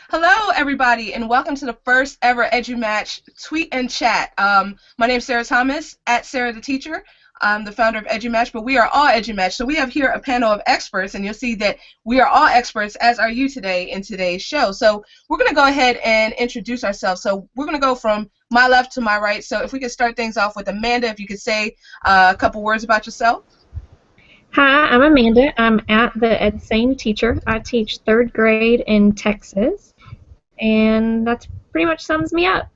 Hello, everybody, and welcome to the first ever EduMatch Tweet and Chat. My name is Sarah Thomas, at Sarah the Teacher. I'm the founder of EduMatch, but we are all EduMatch. So we have here a panel of experts, and you'll see that we are all experts, as are you today in today's show. So we're going to go ahead and introduce ourselves. So we're going to go from my left to my right. So if we could start things off with Amanda, if you could say a couple words about yourself. Hi, I'm Amanda. I'm at the EdSane Teacher. I teach third grade in Texas, and that pretty much sums me up.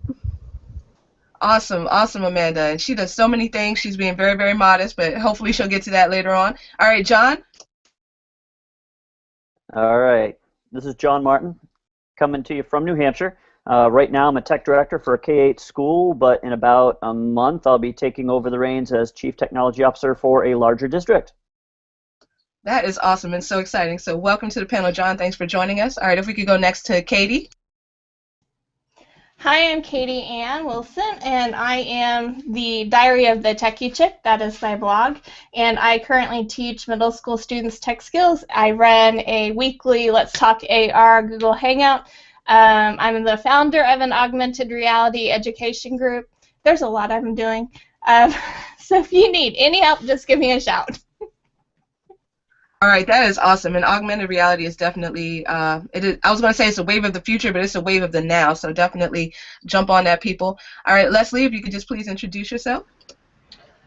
Awesome, awesome, Amanda. And she does so many things. She's being very, very modest, but hopefully she'll get to that later on. All right, John. All right, this is John Martin, coming to you from New Hampshire. Right now I'm a tech director for a K-8 school, but in about a month I'll be taking over the reins as Chief Technology Officer for a larger district. That is awesome and so exciting. So welcome to the panel, John. Thanks for joining us. All right, if we could go next to Katie. Hi, I'm Katie Ann Wilson, and I am the Diary of the Techie Chick. That is my blog, and I currently teach middle school students tech skills. I run a weekly Let's Talk AR Google Hangout. I'm the founder of an augmented reality education group. There's a lot I'm doing. So if you need any help, just give me a shout. All right, that is awesome. And augmented reality is definitely, I was going to say it's a wave of the future, but it's a wave of the now. So definitely jump on that, people. All right, Leslie, if you could just please introduce yourself.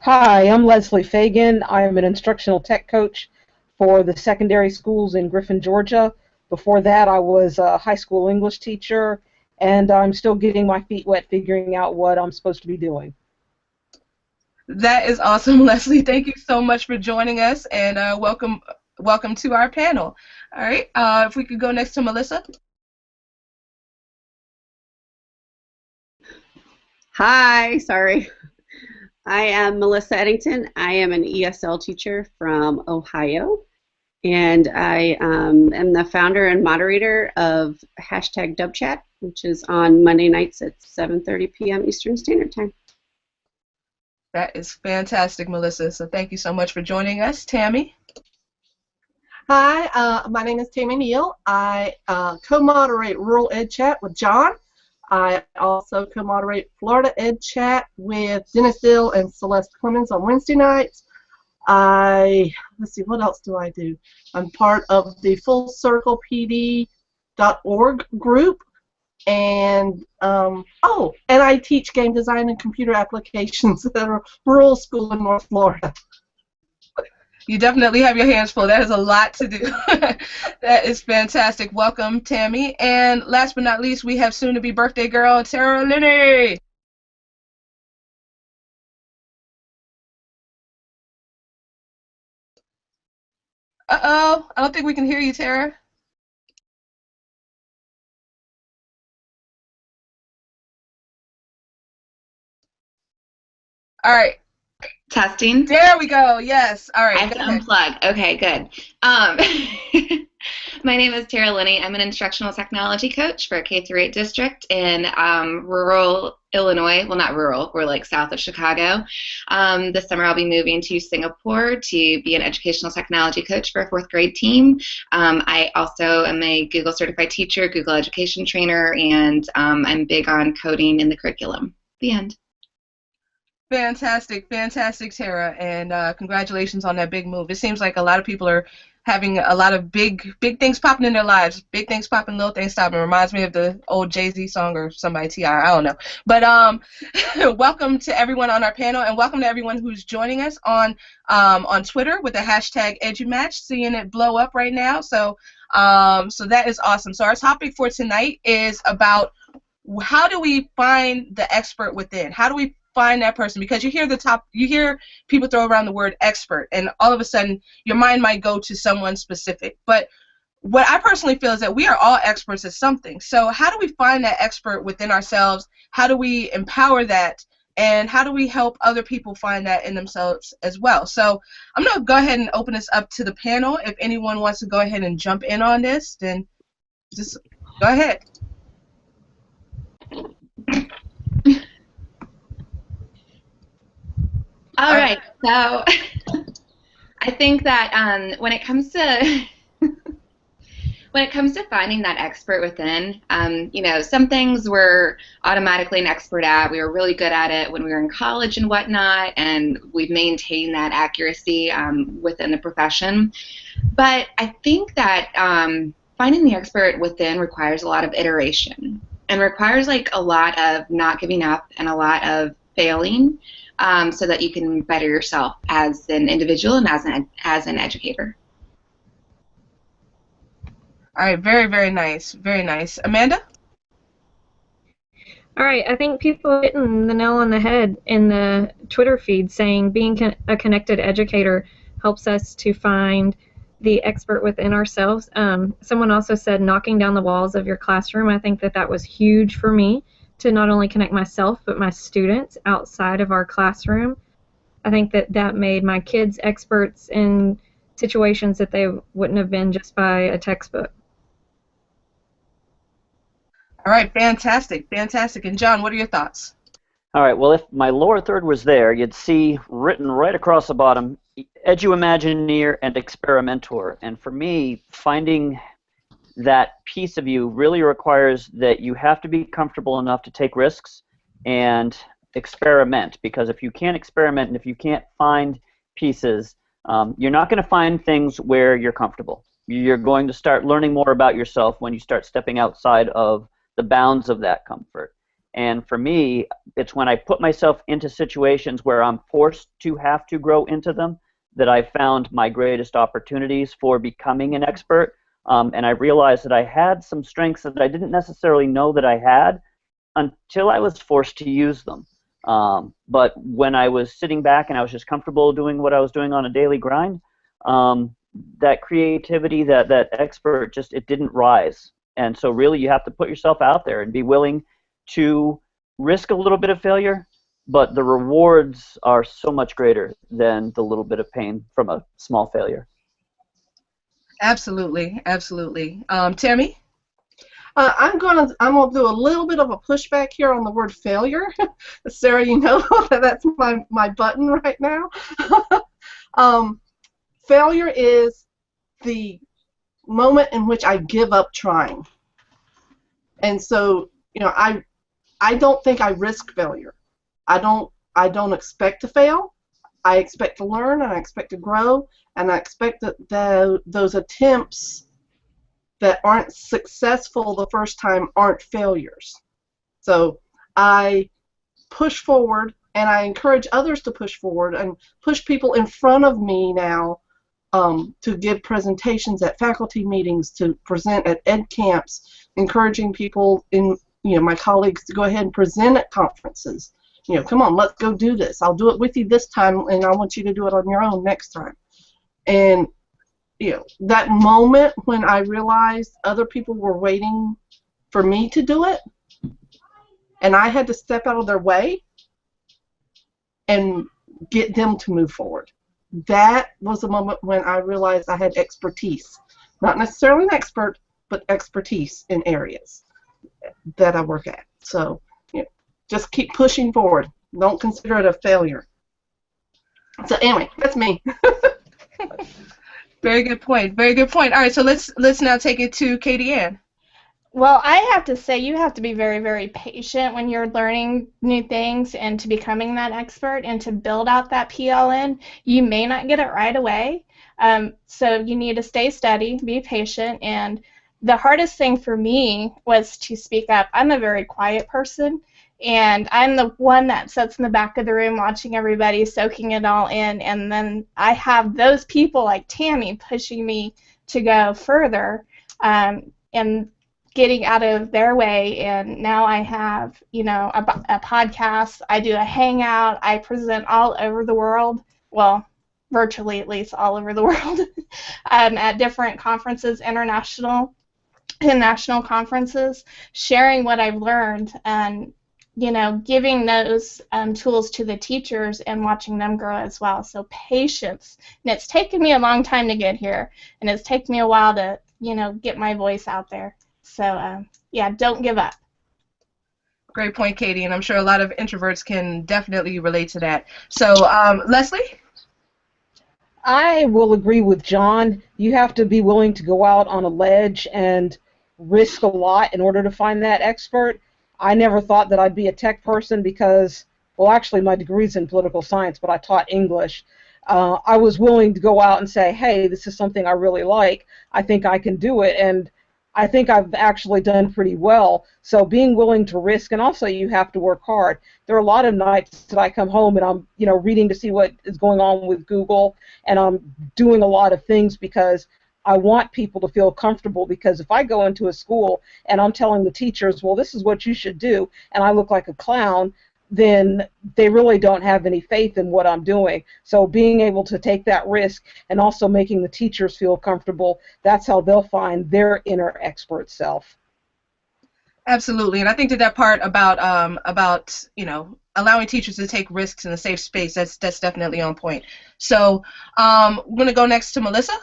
Hi, I'm Leslie Fagan. I am an instructional tech coach for the secondary schools in Griffin, Georgia. Before that, I was a high school English teacher, and I'm still getting my feet wet figuring out what I'm supposed to be doing. That is awesome, Leslie. Thank you so much for joining us, and welcome to our panel. All right, if we could go next to Melissa. Hi, sorry. I am Melissa Eddington. I am an ESL teacher from Ohio, and I am the founder and moderator of #DubChat, which is on Monday nights at 7:30 p.m. Eastern Standard Time. That is fantastic, Melissa. So thank you so much for joining us. Tammy? Hi, my name is Tammy Neal. I co-moderate Rural Ed Chat with John. I also co-moderate Florida Ed Chat with Dennis Dill and Celeste Clemens on Wednesday nights. Let's see, what else do I do? I'm part of the FullCirclePD.org group. And and I teach game design and computer applications at a rural school in North Florida. You definitely have your hands full. That is a lot to do. That is fantastic. Welcome, Tammy. And last but not least, we have soon-to-be birthday girl, Tara Linney. Uh-oh, I don't think we can hear you, Tara. All right. Testing. There we go. Yes. All right. I have to unplug. Okay, good. My name is Tara Linney. I'm an instructional technology coach for a K-8 district in rural Illinois. Well, not rural. We're like south of Chicago. This summer I'll be moving to Singapore to be an educational technology coach for a fourth grade team. I also am a Google certified teacher, Google education trainer, and I'm big on coding in the curriculum. The end. Fantastic, fantastic, Tara, and congratulations on that big move. It seems like a lot of people are having a lot of big things popping in their lives. Big things popping, little things stopping. It reminds me of the old Jay-Z song or somebody, T.I., I don't know. But welcome to everyone on our panel, and welcome to everyone who's joining us on Twitter with the #EduMatch, seeing it blow up right now. So that is awesome. So our topic for tonight is about how do we find the expert within? How do we find that person? Because you hear people throw around the word expert, and all of a sudden your mind might go to someone specific. But what I personally feel is that we are all experts at something. So how do we find that expert within ourselves? How do we empower that? And how do we help other people find that in themselves as well? So I'm going to go ahead and open this up to the panel. If anyone wants to go ahead and jump in on this, then just go ahead. All right, so I think that when it comes to when it comes to finding that expert within, you know, some things we're automatically an expert at. We were really good at it when we were in college and whatnot, and we've maintained that accuracy within the profession. But I think that finding the expert within requires a lot of iteration and requires like a lot of not giving up and a lot of failing so that you can better yourself as an individual and as an educator. All right, very, very nice, very nice. Amanda? All right, I think people are hitting the nail on the head in the Twitter feed saying being a connected educator helps us to find the expert within ourselves. Someone also said knocking down the walls of your classroom. I think that that was huge for me to not only connect myself but my students outside of our classroom. I think that that made my kids experts in situations that they wouldn't have been just by a textbook. All right, fantastic, fantastic. And John, what are your thoughts? All right, well, if my lower third was there, you'd see written right across the bottom, Edu-Imagineer and Experimenter. And for me, finding that piece of you really requires that you have to be comfortable enough to take risks and experiment, because if you can't experiment and if you can't find pieces, you're not going to find things where you're comfortable. You're going to start learning more about yourself when you start stepping outside of the bounds of that comfort. And for me, it's when I put myself into situations where I'm forced to have to grow into them that I found my greatest opportunities for becoming an expert. And I realized that I had some strengths that I didn't necessarily know that I had until I was forced to use them. But when I was sitting back and I was just comfortable doing what I was doing on a daily grind, that creativity, that expert, just it didn't rise. And so really you have to put yourself out there and be willing to risk a little bit of failure, but the rewards are so much greater than the little bit of pain from a small failure. Absolutely, absolutely. Tammy? I'm gonna do a little bit of a pushback here on the word failure. Sarah, you know that's my button right now. Failure is the moment in which I give up trying. And so, you know, I don't think I risk failure. I don't expect to fail. I expect to learn, and I expect to grow, and I expect that those attempts that aren't successful the first time aren't failures. So I push forward, and I encourage others to push forward and push people in front of me now to give presentations at faculty meetings, to present at ed camps, encouraging people my colleagues to go ahead and present at conferences. Come on, let's go do this. I'll do it with you this time, and I want you to do it on your own next time. And that moment when I realized other people were waiting for me to do it, and I had to step out of their way and get them to move forward. That was the moment when I realized I had expertise. Not necessarily an expert, but expertise in areas that I work at. So just keep pushing forward. Don't consider it a failure. So anyway, that's me. Very good point. Very good point. All right, so let's now take it to Katie Ann. Well, I have to say you have to be very, very patient when you're learning new things and to becoming that expert and to build out that PLN. You may not get it right away, so you need to stay steady, be patient, and the hardest thing for me was to speak up. I'm a very quiet person, and I'm the one that sits in the back of the room watching everybody, soaking it all in, and then I have those people like Tammy pushing me to go further and getting out of their way. And now I have, a podcast. I do a hangout. I present all over the world, well, virtually at least all over the world, at different conferences, international and national conferences, sharing what I've learned and giving those tools to the teachers and watching them grow as well. So patience. And it's taken me a long time to get here, and it's taken me a while to, get my voice out there. So, yeah, don't give up. Great point, Katie, and I'm sure a lot of introverts can definitely relate to that. So, Leslie? I will agree with John. You have to be willing to go out on a ledge and risk a lot in order to find that expert. I never thought that I'd be a tech person because, well, actually, my degree's in political science, but I taught English. I was willing to go out and say, hey, this is something I really like. I think I can do it, and I think I've actually done pretty well. So being willing to risk, and also you have to work hard. There are a lot of nights that I come home and I'm, reading to see what is going on with Google, and I'm doing a lot of things because I want people to feel comfortable, because if I go into a school and I'm telling the teachers, well, this is what you should do, and I look like a clown, then they really don't have any faith in what I'm doing. So being able to take that risk and also making the teachers feel comfortable, that's how they'll find their inner expert self. Absolutely, and I think that part about allowing teachers to take risks in a safe space, that's definitely on point. So we're going to go next to Melissa.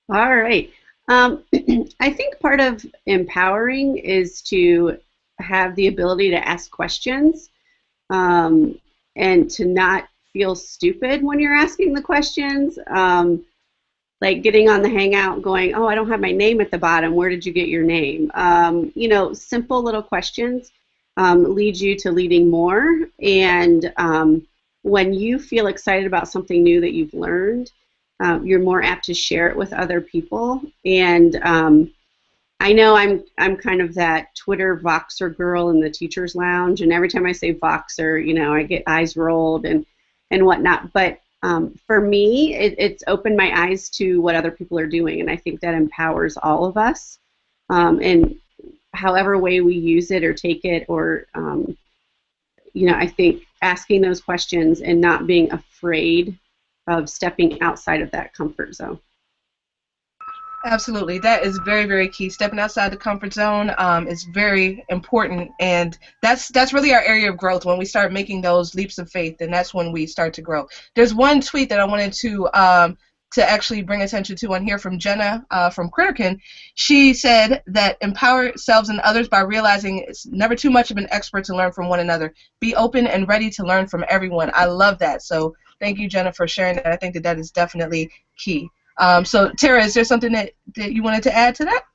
All right. I think part of empowering is to have the ability to ask questions and to not feel stupid when you're asking the questions. Like getting on the Hangout going, oh, I don't have my name at the bottom. Where did you get your name? Simple little questions lead you to leading more. And when you feel excited about something new that you've learned, you're more apt to share it with other people. And I know I'm kind of that Twitter Voxer girl in the teacher's lounge, and every time I say Voxer, I get eyes rolled and whatnot. But for me, it's opened my eyes to what other people are doing, and I think that empowers all of us. And however way we use it or take it, or I think asking those questions and not being afraid of stepping outside of that comfort zone. Absolutely, that is very, very key. Stepping outside the comfort zone is very important, and that's really our area of growth. When we start making those leaps of faith, and that's when we start to grow. There's one tweet that I wanted to actually bring attention to on here from Jenna from Critterkin. She said that empower yourselves and others by realizing it's never too much of an expert to learn from one another. Be open and ready to learn from everyone. I love that. So thank you, Jenna, for sharing that. I think that is definitely key. So, Tara, is there something that you wanted to add to that?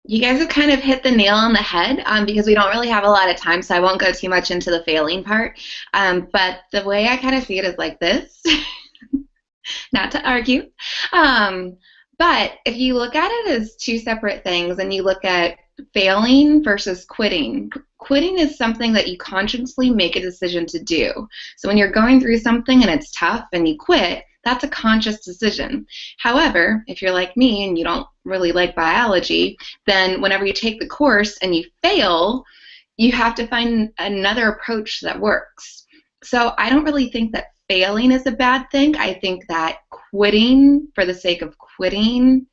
You guys have kind of hit the nail on the head because we don't really have a lot of time, so I won't go too much into the failing part. But the way I kind of see it is like this, not to argue. But if you look at it as two separate things and you look at failing versus quitting, quitting is something that you consciously make a decision to do. So when you're going through something and it's tough and you quit, that's a conscious decision. However, if you're like me and you don't really like biology, then whenever you take the course and you fail, you have to find another approach that works. So I don't really think that failing is a bad thing. I think that quitting for the sake of quitting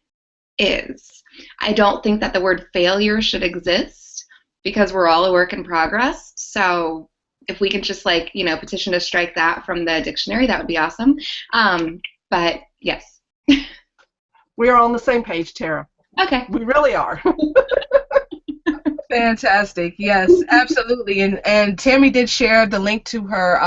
is. I don't think that the word failure should exist because we're all a work in progress. So if we can just petition to strike that from the dictionary, that would be awesome. But yes. We are on the same page, Tara. Okay. We really are. Fantastic. Yes, absolutely. And Tammy did share the link to her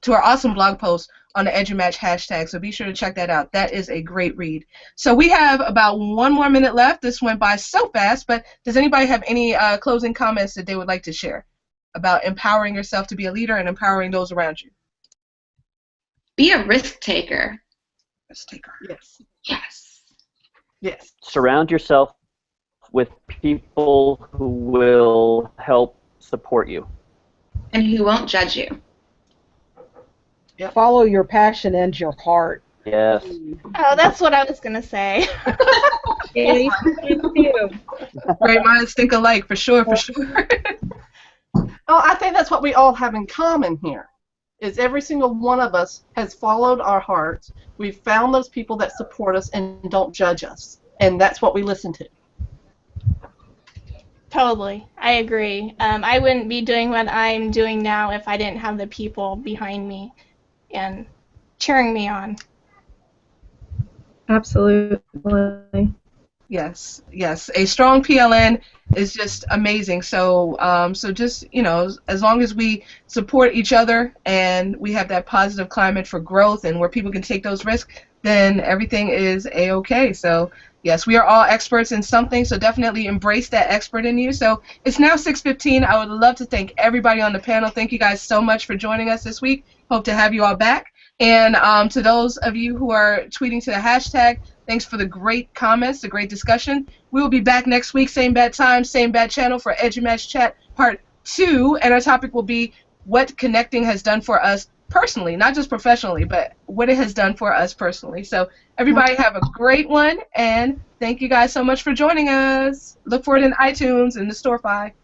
awesome blog post on the EduMatch hashtag, so be sure to check that out. That is a great read. So we have about 1 more minute left. This went by so fast, but does anybody have any closing comments that they would like to share about empowering yourself to be a leader and empowering those around you? Be a risk taker. Risk taker. Yes. Yes. Yes. Surround yourself with people who will help support you. And who won't judge you. Yep. Follow your passion and your heart. Yes. Oh, that's what I was going to say. Yeah, you too. Great minds think alike, for sure, for sure. Oh, I think that's what we all have in common here, is every single one of us has followed our hearts. We've found those people that support us and don't judge us, and that's what we listen to. Totally. I agree. I wouldn't be doing what I'm doing now if I didn't have the people behind me and cheering me on. Absolutely. Yes, yes. A strong PLN is just amazing. So so just, you know, as long as we support each other and we have that positive climate for growth and where people can take those risks, then everything is a-okay. So yes, we are all experts in something, so definitely embrace that expert in you. So it's now 6:15. I would love to thank everybody on the panel. Thank you guys so much for joining us this week. Hope to have you all back. And to those of you who are tweeting to the hashtag, thanks for the great comments, the great discussion. We will be back next week, same bad time, same bad channel for EduMatch Chat Part 2, and our topic will be what connecting has done for us personally, not just professionally, but what it has done for us personally. So everybody have a great one, and thank you guys so much for joining us. Look for it in iTunes and the Store-Fi.